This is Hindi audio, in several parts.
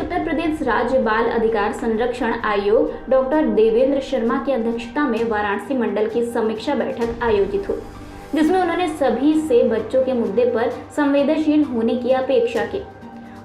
उत्तर प्रदेश राज्य बाल अधिकार संरक्षण आयोग डॉक्टर देवेंद्र शर्मा की अध्यक्षता में वाराणसी मंडल की समीक्षा बैठक आयोजित हुई, जिसमें उन्होंने सभी से बच्चों के मुद्दे पर संवेदनशील होने की अपेक्षा की।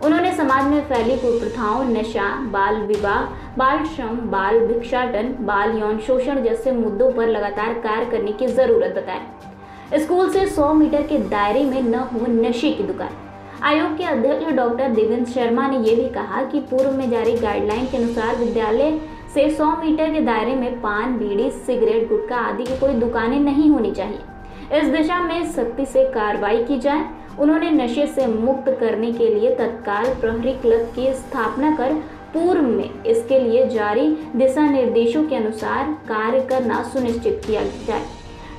उन्होंने समाज में फैली कुप्रथाओं, नशा, बाल विवाह, बाल श्रम, बाल भिक्षाटन, बाल यौन शोषण जैसे मुद्दों पर लगातार कार्य करने की जरूरत बताई। स्कूल से 100 मीटर के दायरे में न हो नशे की दुकान। आयोग के अध्यक्ष डॉक्टर देवेंद्र शर्मा ने यह भी कहा कि पूर्व में जारी गाइडलाइन के अनुसार विद्यालय से 100 मीटर के दायरे में पान, बीड़ी, सिगरेट, गुटखा आदि की कोई दुकानें नहीं होनी चाहिए। इस दिशा में सख्ती से कार्रवाई की जाए। उन्होंने नशे से मुक्त करने के लिए तत्काल प्रहरी क्लब की स्थापना कर पूर्व में इसके लिए जारी दिशा निर्देशों के अनुसार कार्य करना सुनिश्चित किया जाए।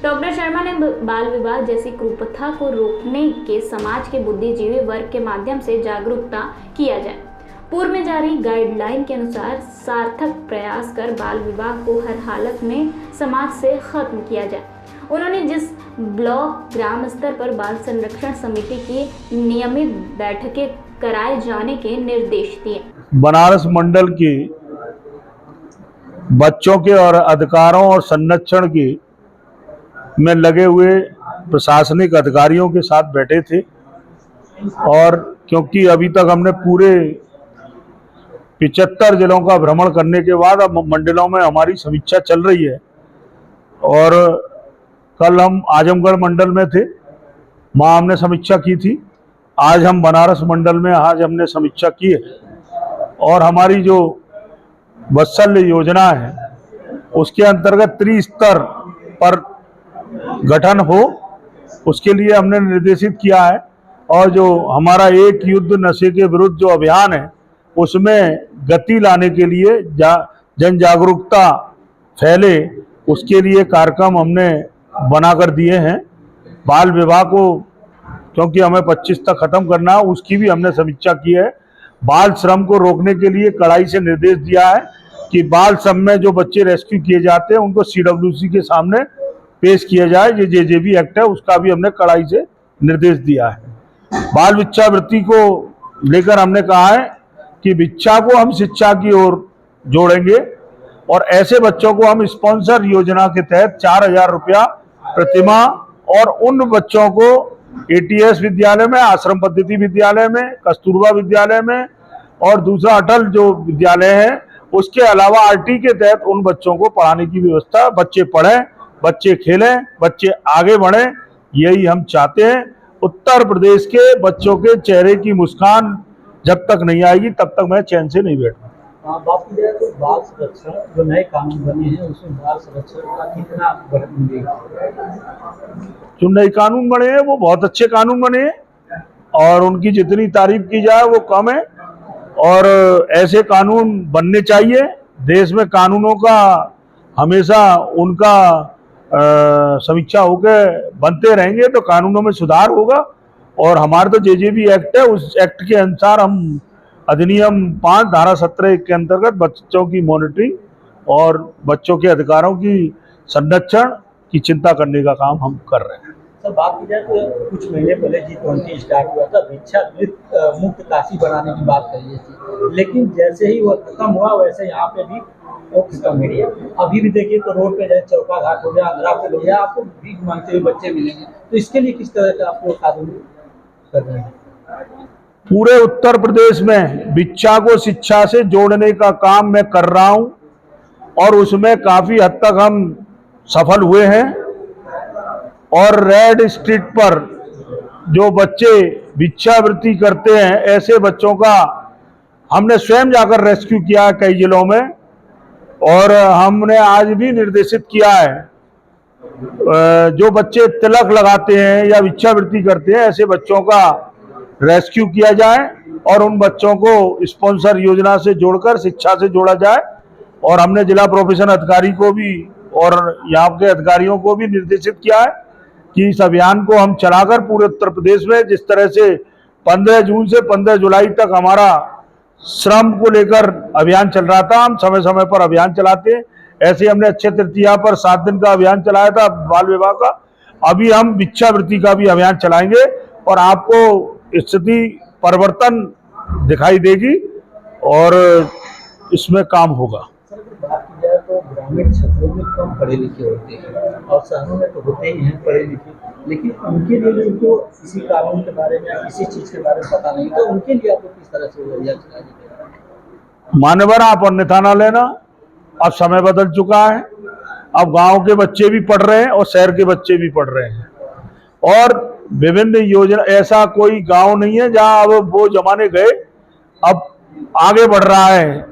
डॉक्टर शर्मा ने बाल विवाह जैसी कुप्रथा को रोकने के समाज के बुद्धिजीवी वर्ग के माध्यम से जागरूकता किया जाए। पूर्व में जारी गाइडलाइन के अनुसार सार्थक प्रयास कर बाल विवाह को हर हालत में समाज से खत्म किया जाए। उन्होंने जिस ब्लॉक ग्राम स्तर पर बाल संरक्षण समिति की नियमित बैठकें कराए जाने के निर्देश दिए। बनारस मंडल की बच्चों के और अधिकारों और संरक्षण की में लगे हुए प्रशासनिक अधिकारियों के साथ बैठे थे, और क्योंकि अभी तक हमने पूरे 75 जिलों का भ्रमण करने के बाद अब मंडलों में हमारी समीक्षा चल रही है। और कल हम आजमगढ़ मंडल में थे, वहाँ हमने समीक्षा की थी। आज हम बनारस मंडल में आज हमने समीक्षा की है, और हमारी जो वत्सल्य योजना है उसके अंतर्गत त्रिस्तर पर गठन हो, उसके लिए हमने निर्देशित किया है। और जो हमारा एक युद्ध नशे के विरुद्ध जो अभियान है उसमें गति लाने के लिए जन जागरूकता फैले, उसके लिए कार्यक्रम हमने बनाकर दिए हैं। बाल विवाह को क्योंकि हमें 25 तक खत्म करना है, उसकी भी हमने समीक्षा की है। बाल श्रम को रोकने के लिए कड़ाई से निर्देश दिया है कि बाल श्रम में जो बच्चे रेस्क्यू किए जाते हैं उनको CWC के सामने पेश किया जाए। ये JJB एक्ट है, उसका भी हमने कड़ाई से निर्देश दिया है। बाल भिक्षावृत्ति को लेकर हमने कहा है कि भिक्षा को हम शिक्षा की ओर जोड़ेंगे, और ऐसे बच्चों को हम स्पॉन्सर योजना के तहत 4000 रुपया प्रतिमाह, और उन बच्चों को ATS विद्यालय में, आश्रम पद्धति विद्यालय में, कस्तूरबा विद्यालय में, और दूसरा अटल जो विद्यालय है उसके अलावा RT के तहत उन बच्चों को पढ़ाने की व्यवस्था। बच्चे पढ़ें, बच्चे खेलें, बच्चे आगे बढ़ें, यही हम चाहते हैं। उत्तर प्रदेश के बच्चों के चेहरे की मुस्कान जब तक नहीं आएगी तब तक मैं चैन से नहीं बैठूंगा। बात की जाए तो बाल संरक्षण जो नए कानून बने हैं उसमें बाल संरक्षण का कितना मिलेगा? जो नए कानून बने हैं वो बहुत अच्छे कानून बने हैं, और उनकी जितनी तारीफ की जाए वो कम है, और ऐसे कानून बनने चाहिए। देश में कानूनों का हमेशा उनका समीक्षा होकर बनते रहेंगे तो कानूनों में सुधार होगा। और हमारा तो JJB एक्ट है, उस एक्ट के अनुसार हम अधिनियम 5 धारा 17 के अंतर्गत बच्चों की मॉनिटरिंग और बच्चों के अधिकारों की संरक्षण की चिंता करने का काम हम कर रहे हैं। सर, बात की जाए तो कुछ महीने पहले G20 स्टार्ट हुआ था, भिक्षा मुक्त काशी बनाने की बात कही थी, लेकिन जैसे ही वो खत्म हुआ वैसे यहाँ पे भी वो खत्म हो गया। अभी भी देखिए तो रोड पे जैसे चौका घाट हो गया, आंध्रा पे हो गया, आपको भीख मांगते हुए बच्चे मिलेंगे। तो इसके लिए किस तरह का आप लोग कानून कर रहे हैं? पूरे उत्तर प्रदेश में भिक्षा को शिक्षा से जोड़ने का काम मैं कर रहा हूं, और उसमें काफी हद तक हम सफल हुए हैं। और रेड स्ट्रीट पर जो बच्चे भिक्षावृत्ति करते हैं, ऐसे बच्चों का हमने स्वयं जाकर रेस्क्यू किया है कई जिलों में, और हमने आज भी निर्देशित किया है जो बच्चे तिलक लगाते हैं या भिक्षावृत्ति करते हैं ऐसे बच्चों का रेस्क्यू किया जाए, और उन बच्चों को स्पॉन्सर योजना से जोड़कर शिक्षा से जोड़ा जाए। और हमने जिला प्रोफेशन अधिकारी को भी और यहाँ के अधिकारियों को भी निर्देशित किया है कि इस अभियान को हम चलाकर पूरे उत्तर प्रदेश में, जिस तरह से 15 जून से 15 जुलाई तक हमारा श्रम को लेकर अभियान चल रहा था, हम समय समय पर अभियान चलाते हैं। ऐसे हमने अक्षय तृतीया पर 7 दिन का अभियान चलाया था बाल विवाह का। अभी हम भिक्षावृत्ति का भी अभियान चलाएंगे, और आपको स्थिति परिवर्तन दिखाई देगी। और इसमें काम होगा। सर, अगर बात की जाए तो ग्रामीण क्षेत्रों में कम पढ़े लिखे होते हैं और शहरों में तो होते ही हैं पढ़े लिखे, लेकिन उनके लिए जिनको किसी कानून के बारे में या किसी चीज़ के बारे में पता नहीं, तो उनके लिए आप लोग किस तरह से अभियान चलाएंगे? मान्यवर आप अन्यथा ना लेना, अब समय बदल चुका है। अब गांव के बच्चे भी पढ़ रहे हैं और शहर के बच्चे भी पढ़ रहे हैं, और विभिन्न योजना, ऐसा कोई गांव नहीं है जहां अब वो जमाने गए। अब आगे बढ़ रहा है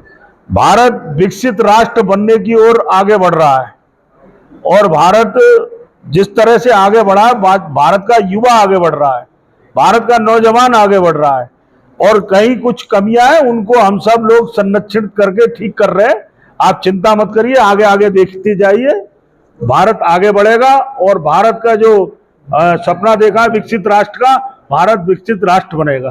भारत, विकसित राष्ट्र बनने की ओर आगे बढ़ रहा है। और भारत जिस तरह से आगे बढ़ा है, भारत का युवा आगे बढ़ रहा है, भारत का नौजवान आगे बढ़ रहा है, और कहीं कुछ कमियां हैं उनको हम सब लोग संरक्षित करके ठीक कर रहे हैं। आप चिंता मत करिए, आगे आगे देखते जाइए, भारत आगे बढ़ेगा। और भारत का जो सपना देखा है विकसित राष्ट्र का, भारत विकसित राष्ट्र बनेगा।